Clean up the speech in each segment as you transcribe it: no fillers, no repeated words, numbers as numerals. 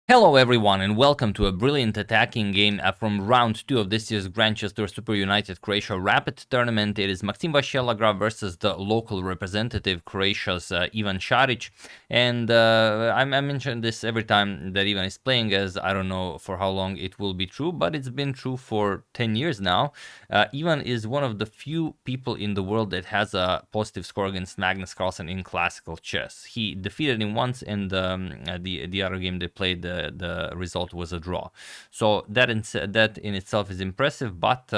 Hello everyone and welcome to a brilliant attacking game from round 2 of this year's Grandchester SuperUnited Croatia Rapid Tournament. It is Maxime Vachier-Lagrave versus the local representative Croatia's Ivan Saric. And I mention this every time that Ivan is playing, as I don't know for how long it will be true, but it's been true for 10 years now. Ivan is one of the few people in the world that has a positive score against Magnus Carlsen in classical chess. He defeated him once, and the other game they played, the result was a draw. So that in itself is impressive, but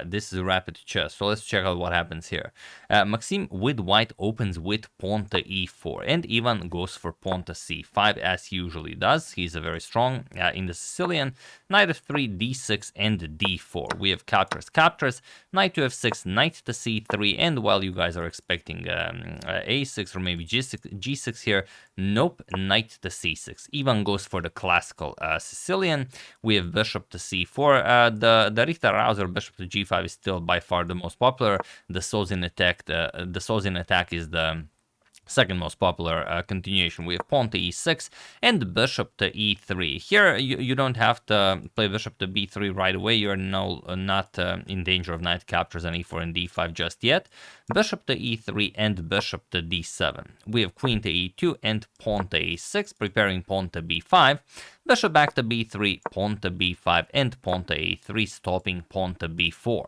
this is a rapid chess, so let's check out what happens here. Maxime with white opens with pawn to e4, and Ivan goes for pawn to c5 as he usually does. He's very strong in the Sicilian. Knight f3, d6, and d4. We have captures, knight to f6, knight to c3, and while you guys are expecting a6 or maybe g6 here, nope, knight to c6. Ivan goes for the classical Sicilian. We have bishop to c4. The Richter Rouser bishop to g5 is still by far the most popular. The Sozin attack is the second most popular continuation. We have pawn to e6 and bishop to e3. Here you don't have to play bishop to b3 right away. You're not in danger of knight captures on e4 and d5 just yet. Bishop to e3 and bishop to d7. We have queen to e2 and pawn to a6, preparing pawn to b5. Bishop back to b3, pawn to b5, and pawn to a3, stopping pawn to b4.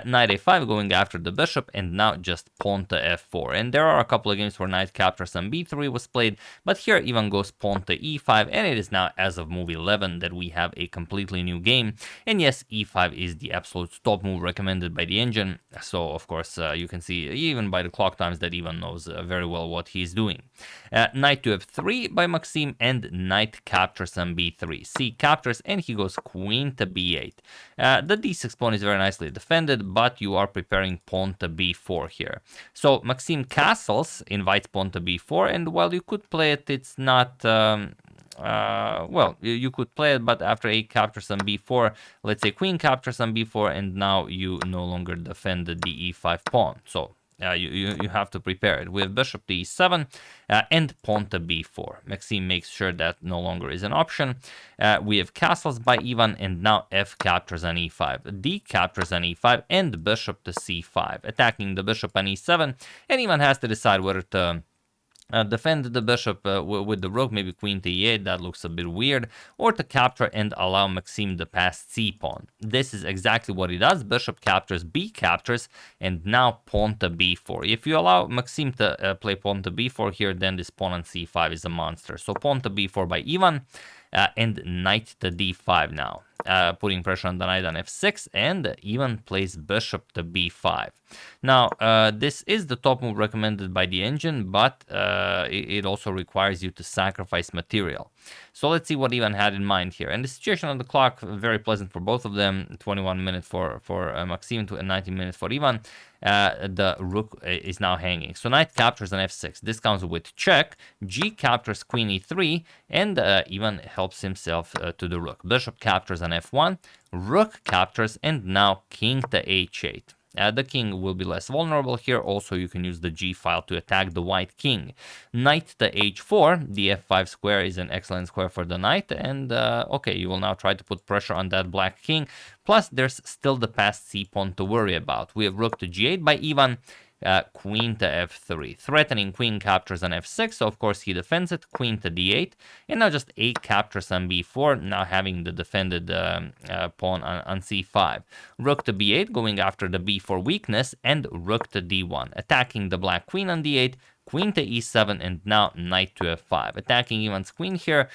Knight a5 going after the bishop, and now just pawn to f4. And there are a couple of games where knight captures on b3 was played, but here Ivan goes pawn to e5, and it is now, as of move 11, that we have a completely new game. And yes, e5 is the absolute top move recommended by the engine, so of course you can see even by the clock times that Ivan knows very well what he's doing. Knight to f3 by Maxime, and knight captures on b3. C captures, and he goes queen to b8. The d6 pawn is very nicely defended, but you are preparing pawn to b4 here. So Maxime castles, invites pawn to b4, and while you could play it, it's not... well, you could play it, but after a captures on b4, let's say queen captures on b4, and now you no longer defend the e5 pawn. So you have to prepare it. We have bishop to e7 and pawn to b4. Maxime makes sure that no longer is an option. We have castles by Ivan, and now f captures on e5, d captures on e5, and bishop to c5, attacking the bishop on e7, and Ivan has to decide whether to defend the bishop with the rook, maybe queen to e8, that looks a bit weird, or to capture and allow Maxime to pass c-pawn. This is exactly what he does. Bishop captures, b captures, and now pawn to b4. If you allow Maxime to play pawn to b4 here, then this pawn on c5 is a monster. So pawn to b4 by Ivan, and knight to d5 now, putting pressure on the knight on f6, and Ivan plays bishop to b5. Now, this is the top move recommended by the engine, but it also requires you to sacrifice material. So let's see what Ivan had in mind here. And the situation on the clock, very pleasant for both of them. 21 minutes for Maxime and 19 minutes for Ivan. The rook is now hanging. So knight captures on f6. This comes with check. G captures queen e3, and Ivan helps himself to the rook. Bishop captures on f1. Rook captures, and now king to h8. The king will be less vulnerable here. Also, you can use the g file to attack the white king. Knight to h4. The f5 square is an excellent square for the knight. And okay, you will now try to put pressure on that black king. Plus, there's still the passed c-pawn to worry about. We have rook to g8 by Ivan. Queen to f3, threatening queen captures on f6, so of course he defends it. Queen to d8, and now just a captures on b4, now having the defended pawn on c5. Rook to b8, going after the b4 weakness, and rook to d1, attacking the black queen on d8, queen to e7, and now knight to f5, attacking Ivan's queen here.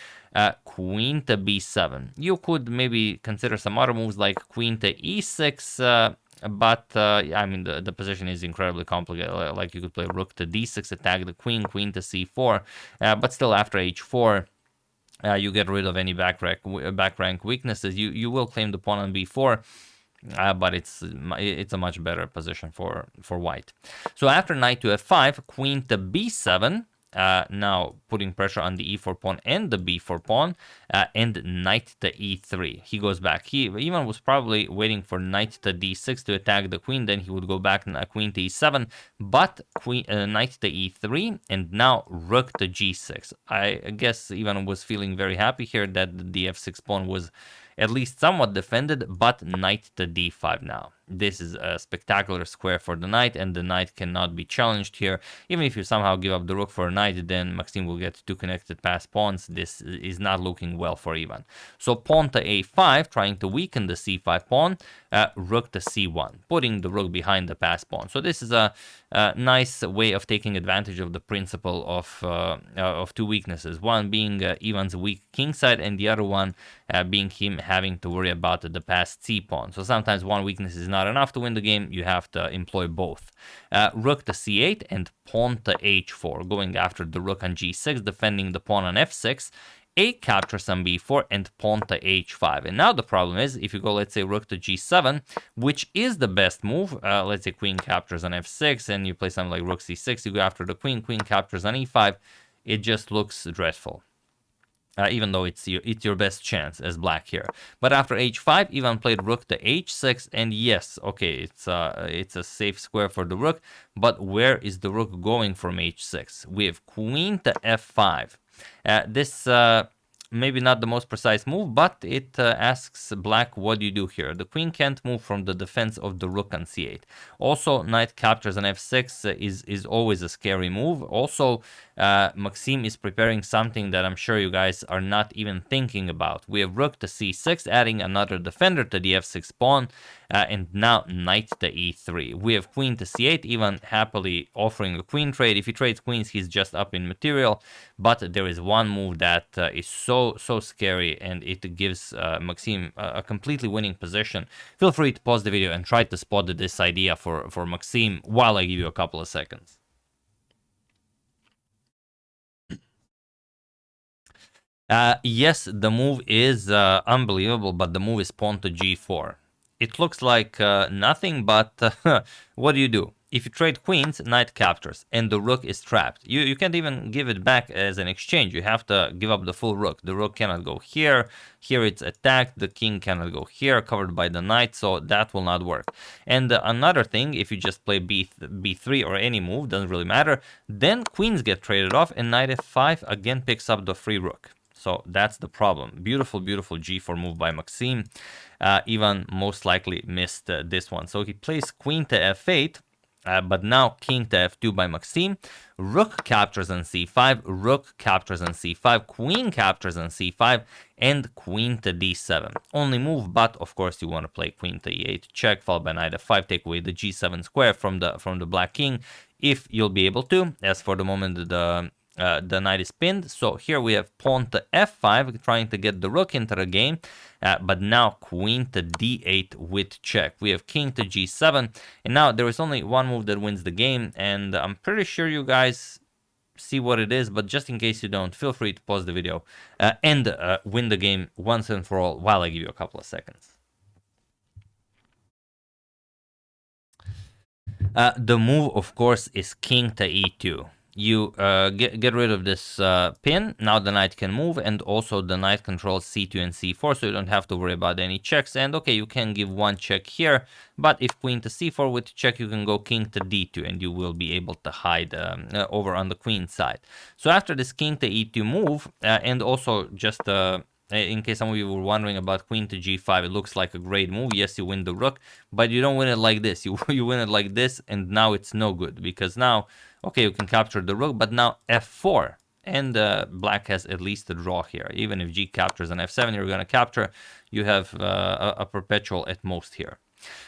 Queen to b7. You could maybe consider some other moves like queen to e6, but I mean the position is incredibly complicated. Like you could play rook to d6, attack the queen, queen to c4, but still after h4 you get rid of any back rank weaknesses. You will claim the pawn on b4, but it's a much better position for white. So after knight to f5, queen to b7, now putting pressure on the e4 pawn and the b4 pawn, and knight to e3. He goes back. He even was probably waiting for knight to d6 to attack the queen, then he would go back and queen to e7, but knight to e3, and now rook to g6. I guess Ivan was feeling very happy here that the f6 pawn was at least somewhat defended, but knight to d5 now. This is a spectacular square for the knight, and the knight cannot be challenged here. Even if you somehow give up the rook for a knight, then Maxime will get two connected passed pawns. This is not looking well for Ivan. So pawn to a5, trying to weaken the c5 pawn, rook to c1, putting the rook behind the passed pawn. So this is a nice way of taking advantage of the principle of two weaknesses. One being Ivan's weak king side, and the other one being him having to worry about the passed c pawn. So sometimes one weakness is not enough to win the game. You have to employ both. Rook to c8 and pawn to h4, going after the rook on g6, defending the pawn on f6. A captures on b4 and pawn to h5. And now the problem is, if you go, let's say, rook to g7, which is the best move, let's say queen captures on f6, and you play something like rook c6, you go after the queen, queen captures on e5, it just looks dreadful. Even though it's your best chance as black here. But after h5, Ivan played rook to h6, and yes, okay, it's a safe square for the rook, but where is the rook going from h6? We have queen to f5. This maybe not the most precise move, but it asks black, what do you do here? The queen can't move from the defense of the rook on c8. Also, knight captures on f6 is always a scary move. Also, Maxime is preparing something that I'm sure you guys are not even thinking about. We have rook to c6, adding another defender to the f6 pawn, and now knight to e3. We have queen to c8, even happily offering a queen trade. If he trades queens, he's just up in material, but there is one move that is so scary, and it gives Maxime a completely winning position. Feel free to pause the video and try to spot this idea for Maxime while I give you a couple of seconds. Yes, the move is unbelievable, but the move is pawn to g4. It looks like nothing, but what do you do? If you trade queens, knight captures, and the rook is trapped. You can't even give it back as an exchange. You have to give up the full rook. The rook cannot go here. Here it's attacked. The king cannot go here, covered by the knight, so that will not work. And another thing, if you just play b3 or any move, doesn't really matter, then queens get traded off, and knight f5 again picks up the free rook. So that's the problem. Beautiful, beautiful g4 move by Maxime. Ivan most likely missed this one. So he plays queen to f8, but now king to f2 by Maxime. Rook captures on c5, rook captures on c5, queen captures on c5, and queen to d7. Only move, but of course you want to play queen to e8, check, followed by knight f5, take away the g7 square from the black king, if you'll be able to. As for the moment, the knight is pinned, so here we have pawn to f5, trying to get the rook into the game, but now queen to d8 with check. We have king to g7, and now there is only one move that wins the game, and I'm pretty sure you guys see what it is, but just in case you don't, feel free to pause the video and win the game once and for all while I give you a couple of seconds. The move, of course, is king to e2. You get rid of this pin. Now the knight can move, and also the knight controls c2 and c4, so you don't have to worry about any checks. And okay, you can give one check here, but if queen to c4 with check, you can go king to d2, and you will be able to hide over on the queen side. So after this king to e2 move, and also just in case some of you were wondering about queen to g5, it looks like a great move. Yes, you win the rook, but you don't win it like this. You win it like this, and now it's no good, because now, okay, you can capture the rook, but now f4, and black has at least a draw here. Even if g captures on f7, you're going to capture. You have a perpetual at most here.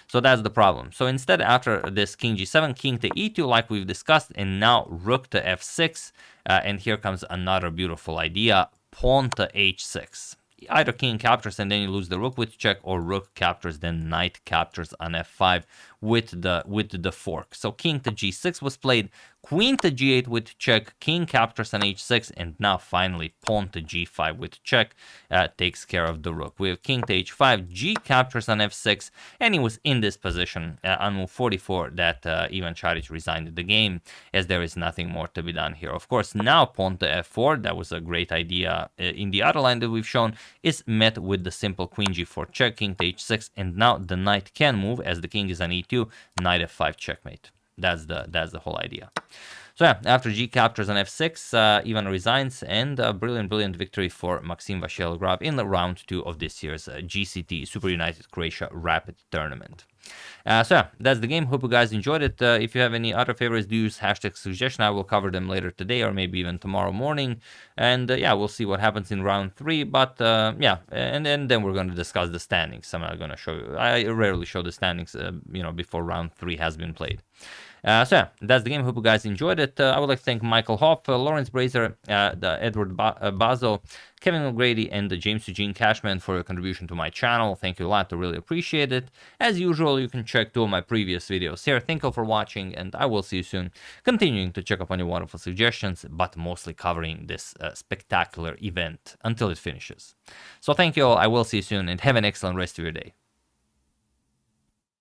So that's the problem. So instead, after this king g7, king to e2, like we've discussed, and now rook to f6, and here comes another beautiful idea, pawn to h6. Either king captures and then you lose the rook with check, or rook captures, then knight captures on f5 with the fork. So king to g6 was played, queen to g8 with check, king captures on h6, and now finally pawn to g5 with check takes care of the rook. We have king to h5, g captures on f6, and he was in this position on move 44 that Ivan Saric resigned the game, as there is nothing more to be done here. Of course, now pawn to f4, that was a great idea in the other line that we've shown, is met with the simple queen g4 check, king to h6, and now the knight can move as the king is on e2, knight f5 checkmate. That's the whole idea. So yeah, after g captures on f6, Ivan resigns, and a brilliant victory for Maxime Vachier-Lagrave in the round 2 of this year's GCT SuperUnited Croatia Rapid Tournament. So yeah, that's the game. Hope you guys enjoyed it. If you have any other favorites, do use hashtag suggestion. I will cover them later today or maybe even tomorrow morning. And yeah, we'll see what happens in round 3. But yeah, and then we're going to discuss the standings. I'm not going to show you. I rarely show the standings, before round 3 has been played. So yeah, that's the game. Hope you guys enjoyed it. I would like to thank Michael Hoff, Lawrence Brazer, Edward Bazo, Kevin O'Grady, and James Eugene Cashman for your contribution to my channel. Thank you a lot. I really appreciate it. As usual, you can check 2 of my previous videos here. Thank you for watching, and I will see you soon. Continuing to check up on your wonderful suggestions, but mostly covering this spectacular event until it finishes. So thank you all. I will see you soon, and have an excellent rest of your day.